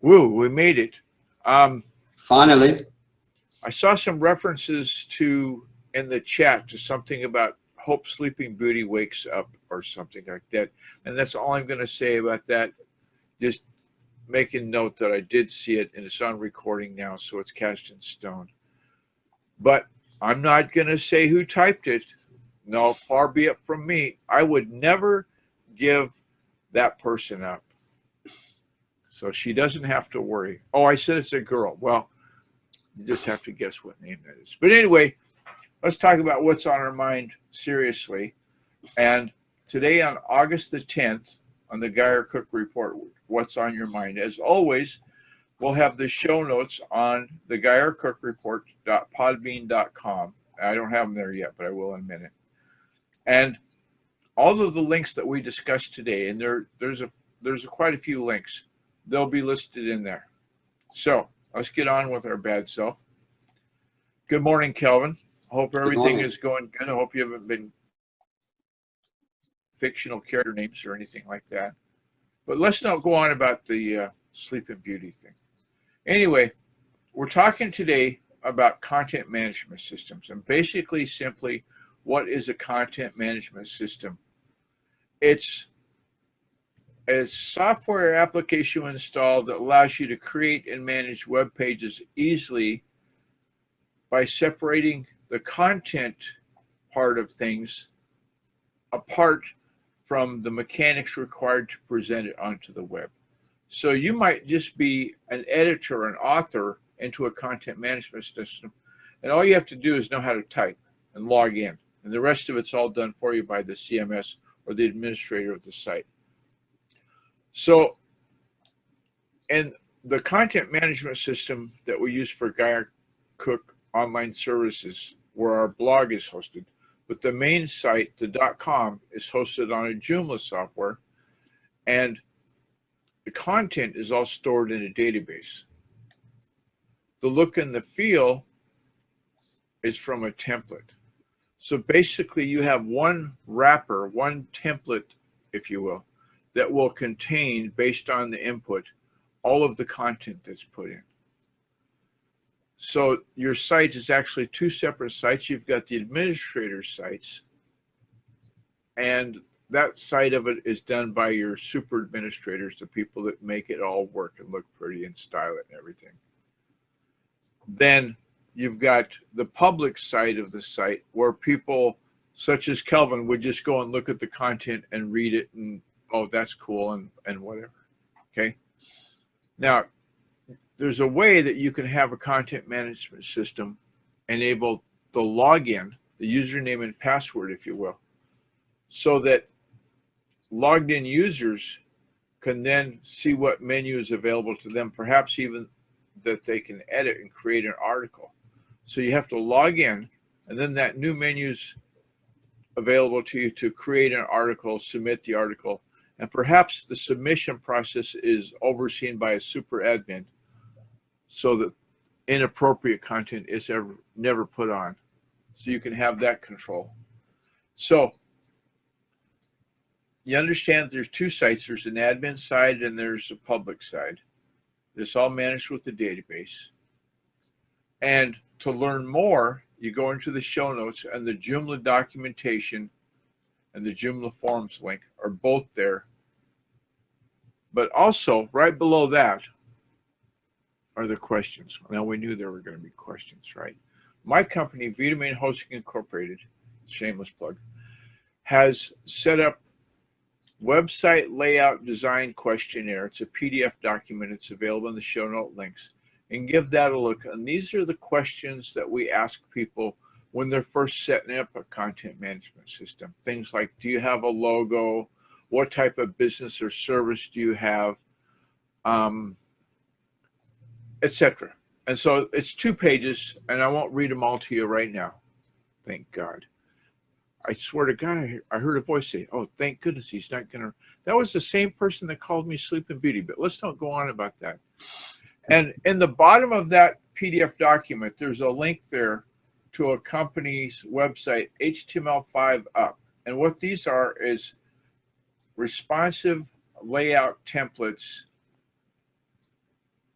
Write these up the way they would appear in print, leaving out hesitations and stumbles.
Woo, we made it. Um, Finally. I saw some references to in the chat to something about Hope Sleeping Beauty wakes up or something like that. And that's all I'm going to say about that. Just making note that I did see it and it's on recording now, so it's cast in stone. But I'm not going to say who typed it. No, far be it from me. I would never give that person up. So she doesn't have to worry. Oh, I said it's a girl. Well, you just have to guess what name that is. But anyway, let's talk about what's on our mind seriously. And today on August the 10th, on the Geyer Cook Report, What's on Your Mind? As always, we'll have the show notes on the GeyerCookReport.podbean.com. I don't have them there yet, but I will in a minute. And all of the links that we discussed today, and there's quite a few links, they'll be listed in there. So let's get on with our bad self. Good morning, Kelvin. Hope everything is going good. I hope you haven't been fictional character names or anything like that. But let's not go on about the Sleeping Beauty thing. Anyway, we're talking today about content management systems, and basically simply, what is a content management system? It's a software application installed that allows you to create and manage web pages easily by separating the content part of things apart from the mechanics required to present it onto the web. So you might just be an editor, an author into a content management system, and all you have to do is know how to type and log in, and the rest of it's all done for you by the CMS or the administrator of the site. So, and the content management system that we use for Geyer Cook online services, where our blog is hosted, but the main site, the .com, is hosted on a Joomla software, and the content is all stored in a database. The look and the feel is from a template. So basically you have one wrapper, one template, if you will, that will contain, based on the input, all of the content that's put in. So your site is actually two separate sites. You've got the administrator's sites, and that side of it is done by your super administrators, the people that make it all work and look pretty and style it and everything. Then you've got the public side of the site where people such as Kelvin would just go and look at the content and read it and, oh, that's cool and whatever, okay? Now, there's a way that you can have a content management system enable the login, the username and password, if you will, so that logged in users can then see what menu is available to them, perhaps even that they can edit and create an article. So you have to log in, and then that new menu's available to you to create an article, submit the article, and perhaps the submission process is overseen by a super admin so that inappropriate content is never put on. So you can have that control. So you understand there's two sites. There's an admin side and there's a public side. It's all managed with the database. And to learn more, you go into the show notes, and the Joomla documentation and the Joomla forums link are both there. But also, right below that are the questions. Now, we knew there were going to be questions, right? My company, Vitamain Hosting Incorporated, shameless plug, has set up website layout design questionnaire. It's a PDF document. It's available in the show note links. And give that a look. And these are the questions that we ask people when they're first setting up a content management system. Things like, do you have a logo? What type of business or service do you have? Etc. And so it's 2 pages, and I won't read them all to you right now. Thank God. I swear to God, I heard a voice say, oh, thank goodness he's not going to. That was the same person that called me Sleeping Beauty, but let's not go on about that. And in the bottom of that PDF document, there's a link there to a company's website, HTML5 Up. And what these are is responsive layout templates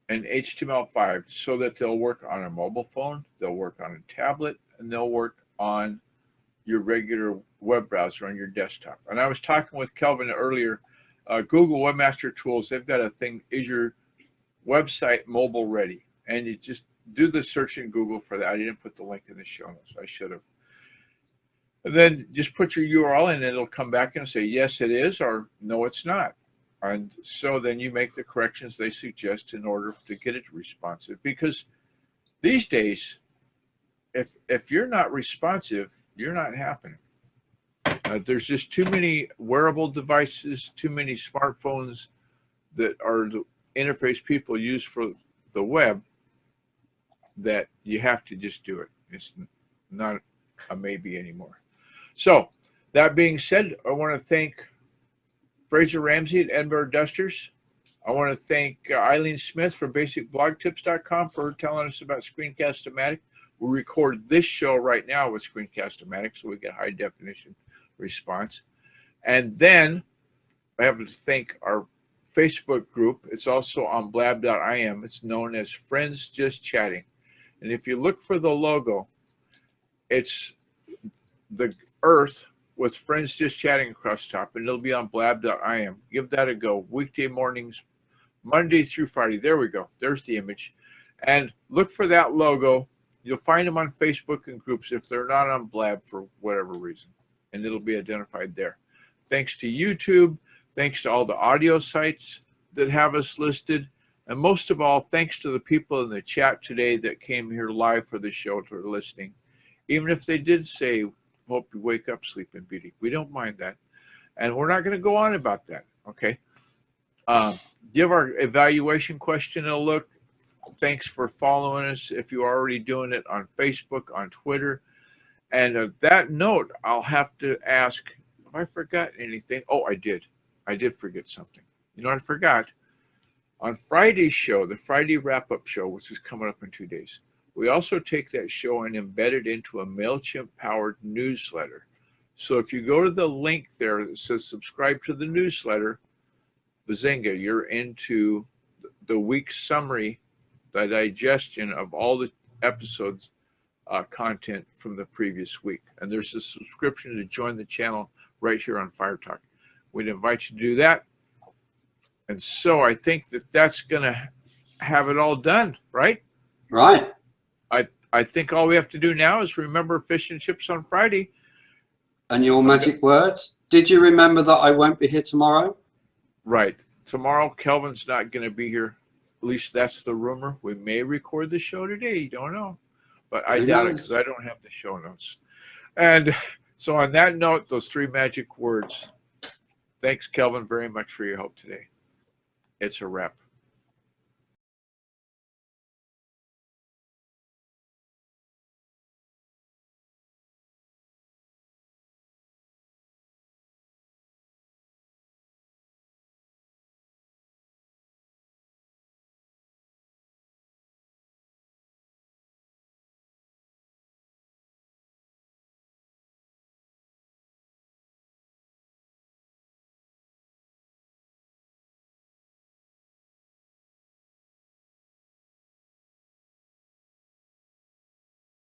and HTML5 so that they'll work on a mobile phone, they'll work on a tablet, and they'll work on your regular web browser on your desktop. And I was talking with Kelvin earlier, Google Webmaster Tools, they've got a thing, is your website mobile ready? And you just do the search in Google for that. I didn't put the link in the show notes. I should have. And then just put your URL in and it'll come back and say, yes, it is, or no, it's not. And so then you make the corrections they suggest in order to get it responsive. Because these days, if you're not responsive, you're not happening. There's just too many wearable devices, too many smartphones that are the interface people use for the web that you have to just do it. It's not a maybe anymore. So that being said, I want to thank Fraser Ramsey at Edinburgh Dusters. I want to thank Eileen Smith from BasicBlogTips.com for telling us about Screencast-O-Matic. We record this show right now with Screencast-O-Matic, so we get high definition response. And then I have to thank our Facebook group. It's also on blab.im. It's known as Friends Just Chatting. And if you look for the logo, it's the Earth with Friends Just Chatting across the top, and it'll be on blab.im. Give that a go. Weekday mornings, Monday through Friday. There we go. There's the image. And look for that logo. You'll find them on Facebook and groups if they're not on Blab for whatever reason, and it'll be identified there. Thanks to YouTube. Thanks to all the audio sites that have us listed. And most of all, thanks to the people in the chat today that came here live for the show to listening. Even if they did say, hope you wake up, Sleeping Beauty. We don't mind that. And we're not going to go on about that, okay? Give our evaluation question a look. Thanks for following us if you're already doing it on Facebook, on Twitter. And on that note, I'll have to ask, if I forgot anything. Oh, I did. I did forget something. You know what I forgot? On Friday's show, the Friday wrap-up show, which is coming up in 2 days, we also take that show and embed it into a MailChimp-powered newsletter. So if you go to the link there that says subscribe to the newsletter, bazinga, you're into the week's summary, the digestion of all the episodes content from the previous week. And there's a subscription to join the channel right here on Fire Talk. We'd invite you to do that. And so I think that that's going to have it all done, right? Right. I think all we have to do now is remember fish and chips on Friday. And your magic words? Did you remember that I won't be here tomorrow? Right. Tomorrow, Kelvin's not going to be here. At least that's the rumor. We may record the show today. You don't know. But I doubt it because I don't have the show notes. And so on that note, those 3 magic words. Thanks, Kelvin, very much for your help today. It's a wrap.